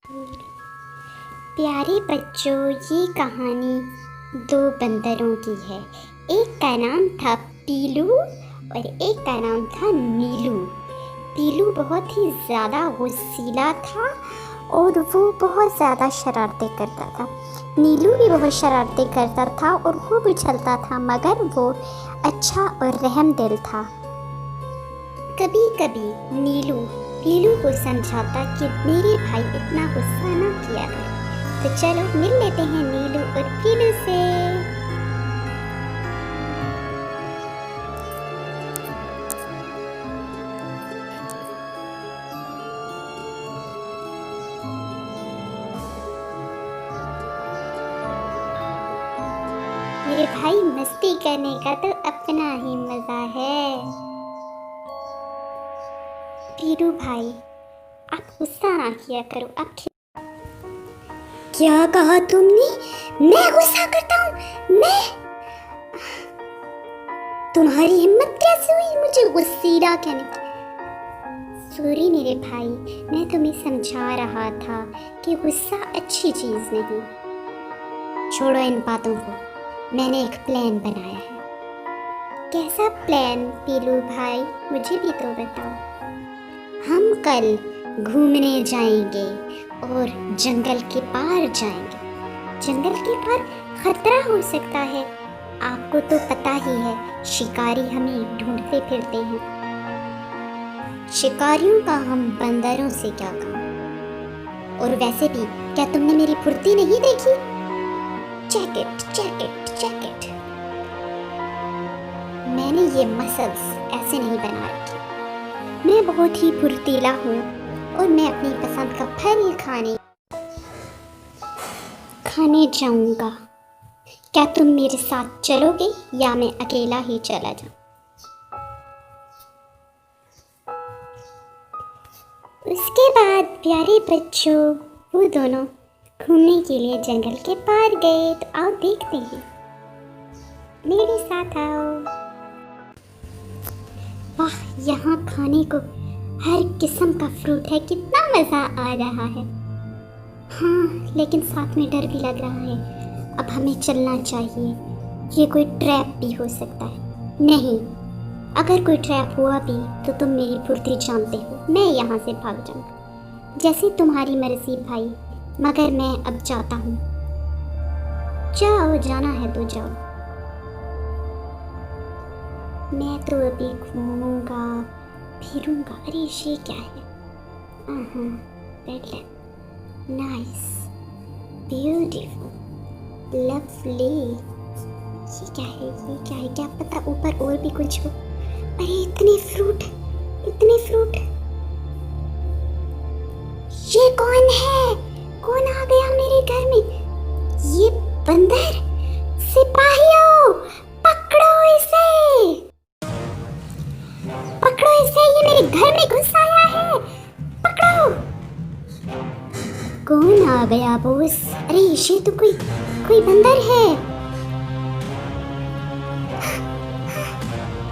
प्यारे बच्चों, ये कहानी दो बंदरों की है। एक का नाम था पीलू और एक का नाम था नीलू। पीलू बहुत ही ज़्यादा गुस्सीला था और वो बहुत ज़्यादा शरारतें करता था। नीलू भी बहुत शरारतें करता था और वो भी चलता था, मगर वो अच्छा और रहमदिल था। कभी कभी नीलू पीलू को समझाता कि मेरे भाई इतना गुस्सा ना किया कर। तो चलो मिल लेते हैं नीलू और पीलू से। मेरे भाई, मस्ती करने का तो अपना ही मजा है। पीलू भाई, आप गुस्सा ना किया करो। आप क्या कहा तुमने? मैं गुस्सा करता हूँ? मैं? तुम्हारी हिम्मत कैसे हुई मुझे गुस्सीला कहने की? सॉरी मेरे भाई, मैं तुम्हें समझा रहा था कि गुस्सा अच्छी चीज़ नहीं। छोड़ो इन बातों को, मैंने एक प्लान बनाया है। कैसा प्लान पीलू भाई? मुझे भी तो बताओ। हम कल घूमने जाएंगे और जंगल के पार जाएंगे। जंगल के पार खतरा हो सकता है, आपको तो पता ही है, शिकारी हमें ढूंढते फिरते हैं। शिकारियों का हम बंदरों से क्या काम? और वैसे भी क्या तुमने मेरी फुर्ती नहीं देखी? Jacket jacket jacket. मैंने ये मसल्स ऐसे नहीं बना रखे। मैं बहुत ही फुर्तीला हूँ और मैं अपनी पसंद का फल खाने जाऊंगा। क्या तुम मेरे साथ चलोगे या मैं अकेला ही चला जाऊं? उसके बाद प्यारे बच्चों, वो दोनों घूमने के लिए जंगल के पार गए। तो आओ देखते हैं, मेरे साथ आओ। वाह, यहाँ खाने को हर किस्म का फ्रूट है, कितना मज़ा आ रहा है। हाँ, लेकिन साथ में डर भी लग रहा है। अब हमें चलना चाहिए, ये कोई ट्रैप भी हो सकता है। नहीं, अगर कोई ट्रैप हुआ भी तो तुम मेरी फुर्ती जानते हो, मैं यहाँ से भाग जाऊँगा। जैसे तुम्हारी मर्जी भाई, मगर मैं अब जाता हूँ। जाओ, जाना है तो जाओ। मैं तो अभी घूमूंगा फिरूंगा। अरे ये क्या है? Red lamp, nice, beautiful, lovely. ये क्या है? ये क्या है? क्या पता ऊपर और भी कुछ हो। अरे इतने फ्रूट, इतने फ्रूट। ये कौन है? कौन आ गया मेरे घर में? ये बंदर। सिपाहियों, पकड़ो इसे, पकड़ो इसे, ये मेरे घर में घुस आया है। पकड़ो। कौन आ गया बॉस? अरे ये तो कोई बंदर है।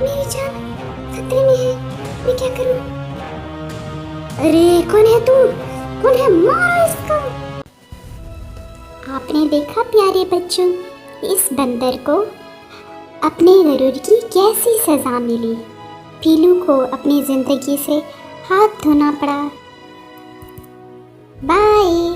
मेरी जान खतरे में है, मैं क्या करूं? अरे कौन है तू? कौन है? मारो इसको। आपने देखा प्यारे बच्चों, इस बंदर को अपने गरूर की कैसी सजा मिली। पीलू को अपनी जिंदगी से हाथ धोना पड़ा। बाय।